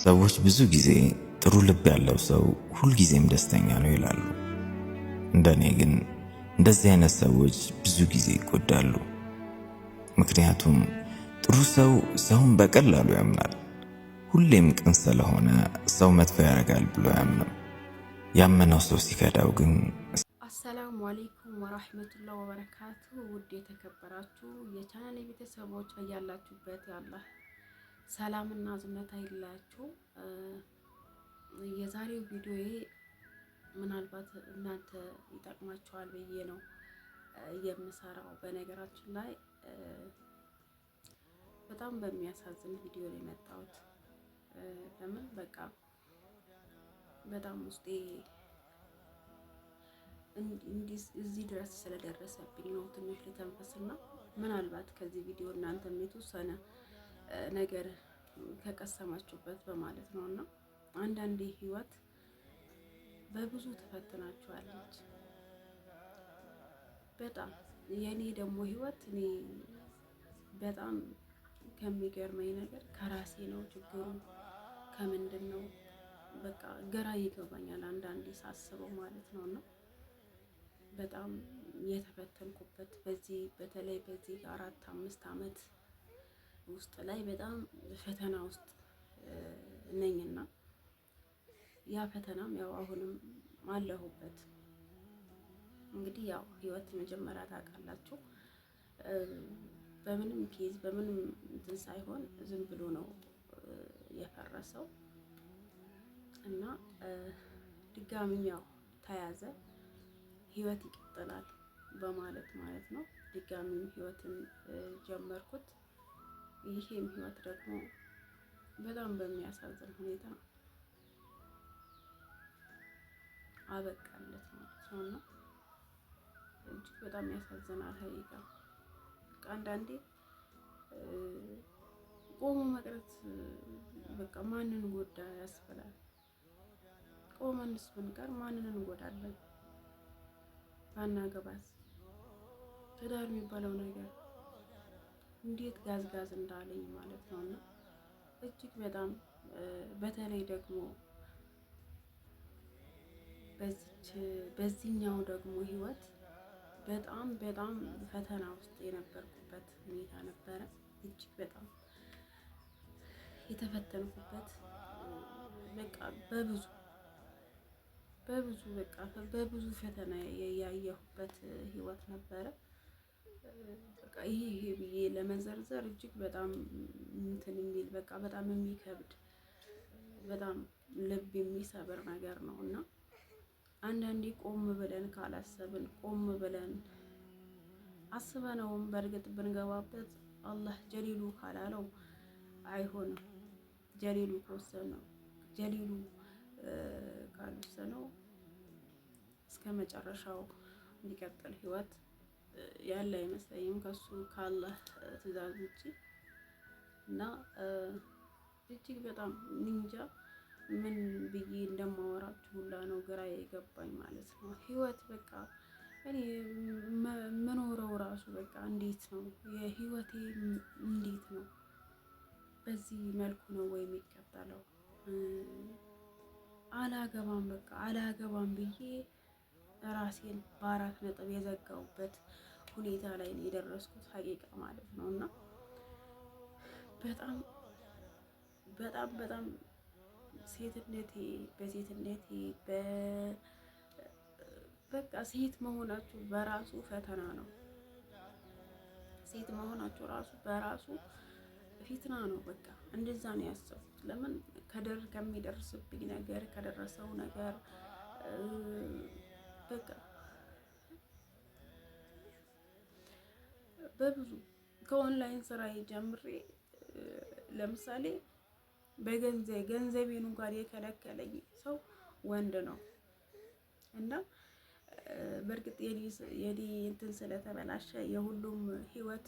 ሰዎች ብዙ ጊዜ ጥሩ ልብ ያለው ሰው ሁልጊዜም ደስተኛ ነው ይላሉ። እንደኔ ግን እንደዚህ አይነት ሰዎች ብዙ ጊዜ ይጎዳሉ። ምክንያቱም ጥሩ ሰው ሰውን በቀላሉ ያምናል። ሁሌም ቅን ስለሆነ ሰው መጥፎ ያደርጋል ብሎ አያምንም። ያመነው ሰው ሲከዳው ግን አሰላሙ አለይኩም ወራህመቱላሂ ወበረካቱ። ውድ የተከበራችሁ የቻናሌ ቤተሰቦች በያላችሁበት ያላህ ሰላምና ዝምታ ይላችሁ። የዛሬው ቪዲዮዬ ምናልባት እናንተ ይጠቅማችኋል ብዬ ነው የምሰራው። በነገራችን ላይ በጣም በሚያሳዝን ቪዲዮ ነው የመጣሁት። ለምን በቃ በጣም ውስጤ እዚህ ድረስ ስለደረሰብኝ ነው ትንሽ ልተንፈስና ምናልባት ከዚህ ቪዲዮ እናንተም የተወሰነ ነገር ከቀሰማችሁበት በማለት ነው። እና አንዳንዴ ህይወት በብዙ ትፈትናችኋለች። በጣም የኔ ደግሞ ህይወት እኔ በጣም ከሚገርመኝ ነገር ከራሴ ነው ችግሩ ከምንድን ነው በቃ ግራ ይገባኛል አንዳንዴ ሳስበው ማለት ነው። እና በጣም የተፈተንኩበት በዚህ በተለይ በዚህ 4-5 አመት ውስጥ ላይ በጣም ፈተና ውስጥ ነኝና ያ ፈተናም ያው አሁንም አለሁበት። እንግዲህ ያው ህይወት መጀመሪያ ታውቃላችሁ በምንም ኬዝ በምንም እንትን ሳይሆን ዝም ብሎ ነው የፈረሰው እና ድጋሚም ያው ተያዘ ህይወት ይቀጥላል በማለት ማለት ነው። ድጋሚም ህይወትን ጀመርኩት። ይሄም ህይወት ደግሞ በጣም በሚያሳዝን ሁኔታ አበቃለት ማለት ነው። እጅግ በጣም ያሳዝናል። ሀቂቃ አንዳንዴ ቆሞ መቅረት በቃ ማንን ጎዳ ያስብላል። ቆመንስ ብንቀር ማንን እንጎዳለን? ባናገባስ ትዳር የሚባለው ነገር እንዴት ጋዝጋዝ እንዳለኝ ማለት ነው። እና እጅግ በጣም በተለይ ደግሞ በዚህኛው ደግሞ ህይወት በጣም በጣም ፈተና ውስጥ የነበርኩበት ሁኔታ ነበረ። እጅግ በጣም የተፈተንኩበት በቃ በብዙ ፈተና ያየሁበት ህይወት ነበረ። በቃ ይሄ ብዬ ለመዘርዘር እጅግ በጣም እንትን የሚል በቃ በጣም የሚከብድ በጣም ልብ የሚሰብር ነገር ነው። እና አንዳንዴ ቆም ብለን ካላሰብን ቆም ብለን አስበነውም በእርግጥ ብንገባበት አላህ ጀሊሉ ካላለው አይሆንም። ጀሊሉ ከወሰነው ጀሊሉ ካልወሰነው እስከ መጨረሻው እንዲቀጥል ህይወት ያለ አይመስለኝም ከሱ ካላህ ትዕዛዝ ውጪ። እና እጅግ በጣም እንጃ ምን ብዬ እንደማወራችሁ ሁላ ነው ግራ የገባኝ ማለት ነው። ህይወት በቃ እኔ መኖረው ራሱ በቃ እንዴት ነው የህይወቴ እንዴት ነው በዚህ መልኩ ነው ወይ የሚቀጠለው? አላገባም በቃ አላገባም ብዬ ራሴን በ4 ነጥብ የዘጋሁበት ሁኔታ ላይ ነው የደረስኩት ሀቂቃ ማለት ነው። እና በጣም በጣም በጣም በሴትነቴ በቃ ሴት መሆናችሁ በራሱ ፈተና ነው። ሴት መሆናችሁ ራሱ በራሱ ፊትና ነው። በቃ እንደዛ ነው ያሰብኩት። ለምን ከሚደርስብኝ ነገር ከደረሰው ነገር በቃ በብዙ ከኦንላይን ስራ ጀምሬ ለምሳሌ ገንዘቤን እንኳን የከለከለኝ ሰው ወንድ ነው። እና በእርግጥ የኔ እንትን ስለተበላሸ የሁሉም ህይወት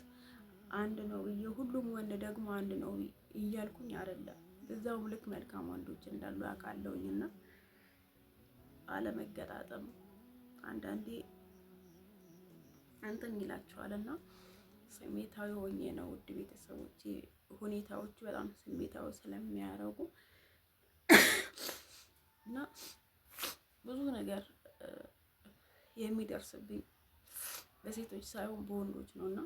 አንድ ነው የሁሉም ወንድ ደግሞ አንድ ነው እያልኩኝ አይደለም። እዛውም ልክ መልካም ወንዶች እንዳሉ አውቃለሁኝ። እና አለመገጣጠም አንዳንዴ እንትን ይላቸዋልና ስሜታዊ ሆኜ ነው ውድ ቤተሰቦቼ። ሁኔታዎቹ በጣም ስሜታዊ ስለሚያደርጉ ነገር የሚደርስብኝ በሴቶች ሳይሆን በወንዶች ነው። እና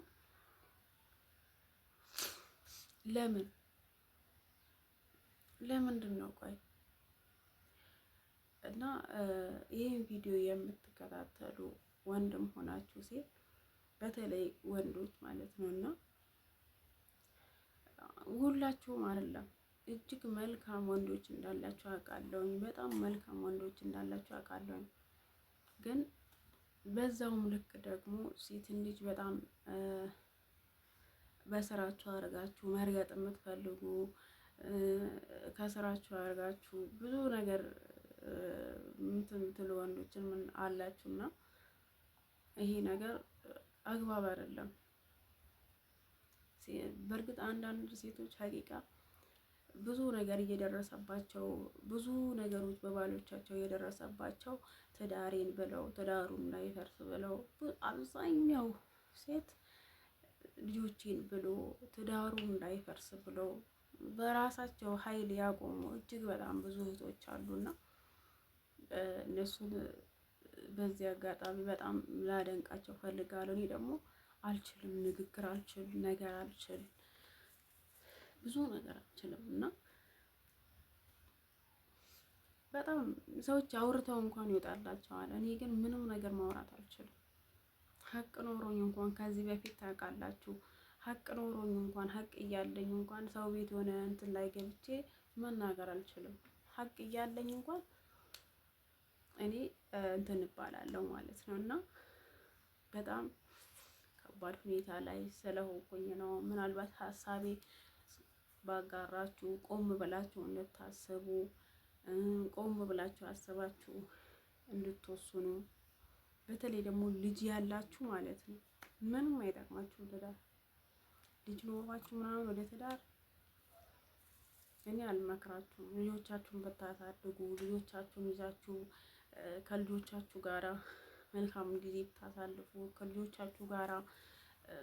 ለምንድን ነው ቆይ? እና ይህን ቪዲዮ የምትከታተሉ ወንድም ሆናችሁ ሴት፣ በተለይ ወንዶች ማለት ነው እና ሁላችሁም አይደለም፣ እጅግ መልካም ወንዶች እንዳላችሁ አውቃለሁኝ። በጣም መልካም ወንዶች እንዳላችሁ አውቃለሁኝ። ግን በዛውም ልክ ደግሞ ሴትን ልጅ በጣም በስራችሁ አድርጋችሁ መርገጥ የምትፈልጉ፣ ከስራችሁ አድርጋችሁ ብዙ ነገር የምትሉ ወንዶችን ምን አላችሁና ይሄ ነገር አግባብ አይደለም። በእርግጥ አንዳንድ ሴቶች ሀቂቃ ብዙ ነገር እየደረሰባቸው፣ ብዙ ነገሮች በባሎቻቸው እየደረሰባቸው ትዳሬን ብለው ትዳሩን እንዳይፈርስ ብለው፣ አብዛኛው ሴት ልጆቼን ብሎ ትዳሩ እንዳይፈርስ ብለው በራሳቸው ኃይል ያቆሙ እጅግ በጣም ብዙ እህቶች አሉና እነሱን በዚህ አጋጣሚ በጣም ላደንቃቸው ፈልጋለሁ። እኔ ደግሞ አልችልም፣ ንግግር አልችል፣ ነገር አልችል፣ ብዙ ነገር አልችልም እና በጣም ሰዎች አውርተው እንኳን ይወጣላቸዋል። እኔ ግን ምንም ነገር ማውራት አልችልም። ሀቅ ኖሮኝ እንኳን ከዚህ በፊት ታውቃላችሁ፣ ሀቅ ኖሮኝ እንኳን ሀቅ እያለኝ እንኳን ሰው ቤት የሆነ እንትን ላይ ገብቼ መናገር አልችልም። ሀቅ እያለኝ እንኳን እኔ እንትን እባላለሁ ማለት ነው እና በጣም ከባድ ሁኔታ ላይ ስለሆንኩኝ ነው። ምናልባት ሀሳቤ ባጋራችሁ ቆም ብላችሁ እንድታስቡ፣ ቆም ብላችሁ አስባችሁ እንድትወስኑ፣ በተለይ ደግሞ ልጅ ያላችሁ ማለት ነው ምንም አይጠቅማችሁ ትዳር። ልጅ ኖሯችሁ ምናምን ወደ ትዳር እኔ አልመክራችሁም። ልጆቻችሁን ብታሳድጉ፣ ልጆቻችሁን ይዛችሁ ከልጆቻችሁ ጋራ መልካም ጊዜ ብታሳልፉ፣ ከልጆቻችሁ ጋራ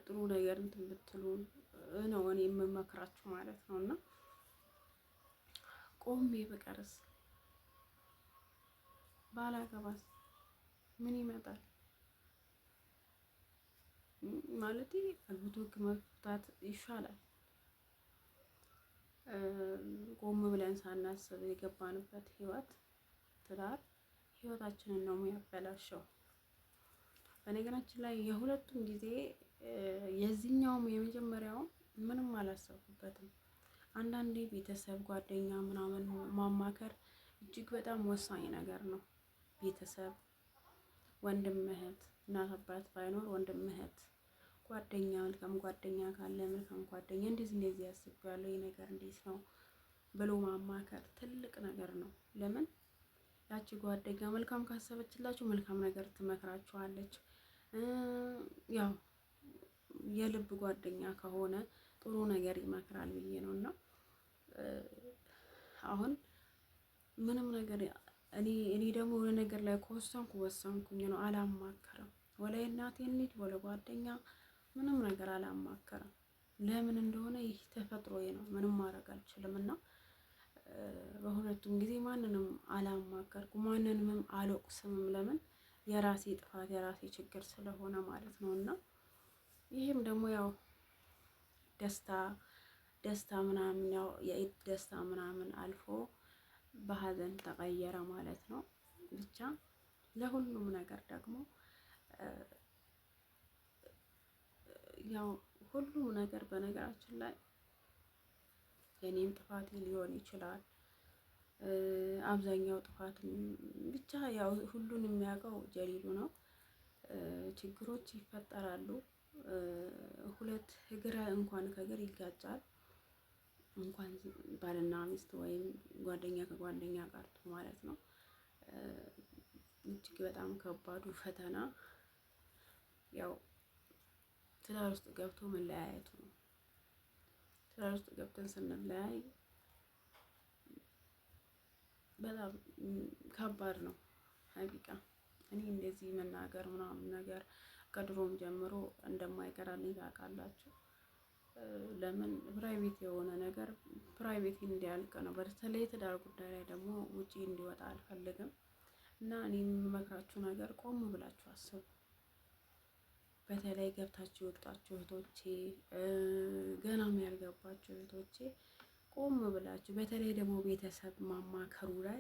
ጥሩ ነገር እንትን ብትሉ ነው እኔ የምመክራችሁ ማለት ነው። እና ቆሜ በቀርስ ባላገባስ ምን ይመጣል? ማለት አግብቶ መፍታት ይሻላል። ቆም ብለን ሳናስብ የገባንበት ህይወት ትዳር ህይወታችንን ነው የሚያበላሸው። በነገራችን ላይ የሁለቱም ጊዜ የዚህኛውም የመጀመሪያውም ምንም አላሰብኩበትም። አንዳንዴ ቤተሰብ፣ ጓደኛ ምናምን ማማከር እጅግ በጣም ወሳኝ ነገር ነው። ቤተሰብ፣ ወንድም እህት፣ እናት አባት ባይኖር ወንድም እህት፣ ጓደኛ፣ መልካም ጓደኛ ካለ መልካም ጓደኛ፣ እንደዚህ ያስባለሁ ይሄ ነገር እንዴት ነው ብሎ ማማከር ትልቅ ነገር ነው። ለምን ያቺ ጓደኛ መልካም ካሰበችላችሁ መልካም ነገር ትመክራችኋለች። ያው የልብ ጓደኛ ከሆነ ጥሩ ነገር ይመክራል ብዬ ነው። እና አሁን ምንም ነገር እኔ ደግሞ የሆነ ነገር ላይ ወሰንኩኝ ነው፣ አላማከረም። ወላ እናቴን ልጅ ወላ ጓደኛ ምንም ነገር አላማከረም። ለምን እንደሆነ ይህ ተፈጥሮዬ ነው፣ ምንም ማድረግ አልችልም። እና በሁለቱም ጊዜ ማንንም አላማከርኩ፣ ማንንም አልወቅስምም። ለምን የራሴ ጥፋት የራሴ ችግር ስለሆነ ማለት ነው። እና ይሄም ደግሞ ያው ደስታ ምናምን ያው የኢድ ደስታ ምናምን አልፎ በሀዘን ተቀየረ ማለት ነው። ብቻ ለሁሉም ነገር ደግሞ ያው ሁሉም ነገር በነገራችን ላይ የኔም ጥፋት ሊሆን ይችላል። አብዛኛው ጥፋት ብቻ ያው ሁሉን የሚያውቀው ጀሊሉ ነው። ችግሮች ይፈጠራሉ። ሁለት እግር እንኳን ከእግር ይጋጫል። እንኳን ባልና ሚስት ወይም ጓደኛ ከጓደኛ ጋር ማለት ነው። እጅግ በጣም ከባዱ ፈተና ያው ትዳር ውስጥ ገብቶ መለያየቱ ነው። ትዳር ውስጥ ገብተን ስንለያይ በጣም ከባድ ነው ሀቂቃ። እኔ እንደዚህ መናገር ምናምን ነገር ከድሮም ጀምሮ እንደማይቀራልኝ ታውቃላችሁ። ለምን ፕራይቬት የሆነ ነገር ፕራይቬት እንዲያልቅ ነው። በተለይ የትዳር ጉዳይ ላይ ደግሞ ውጪ እንዲወጣ አልፈልግም። እና እኔ የምመክራችሁ ነገር ቆም ብላችሁ አስቡ። በተለይ ገብታችሁ የወጣችሁ እህቶቼ፣ ገናም ያልገባችሁ እህቶቼ ቆም ብላችሁ፣ በተለይ ደግሞ ቤተሰብ ማማከሩ ላይ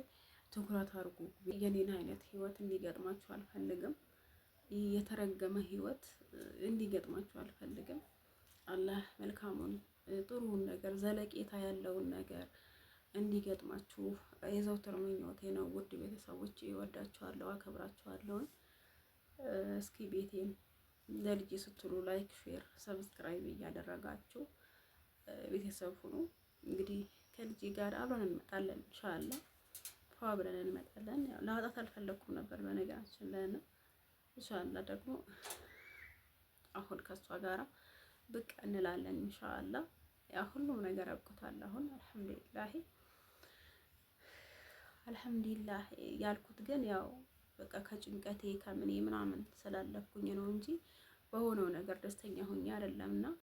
ትኩረት አድርጉ። የኔን አይነት ህይወት እንዲገጥማችሁ አልፈልግም። የተረገመ ህይወት እንዲገጥማችሁ አልፈልግም። አላህ መልካሙን ጥሩውን ነገር ዘለቄታ ያለውን ነገር እንዲገጥማችሁ የዘውትር ምኞቴ ነው። ውድ ቤተሰቦች እወዳችኋለሁ፣ አከብራችኋለሁ። እስኪ ቤቴን ለልጅ ስትሉ ላይክ፣ ሼር፣ ሰብስክራይብ እያደረጋችሁ ቤተሰብ ሁኑ። እንግዲህ ከልጅ ጋር አብረን እንመጣለን ኢንሻአላህ፣ ፏ ብለን እንመጣለን። ያው ለማጣት አልፈለኩም ነበር በነገራችን ላይ ነው። ኢንሻአላህ ደግሞ አሁን ከሷ ጋራ ብቅ እንላለን ኢንሻአላህ። ያ ሁሉም ነገር አብቅቷል። አሁን አልሐምዱሊላህ ያልኩት ግን ያው በቃ ከጭንቀቴ ከምኔ ምናምን ስላለፍኩኝ ነው እንጂ በሆነው ነገር ደስተኛ ሆኜ አይደለምና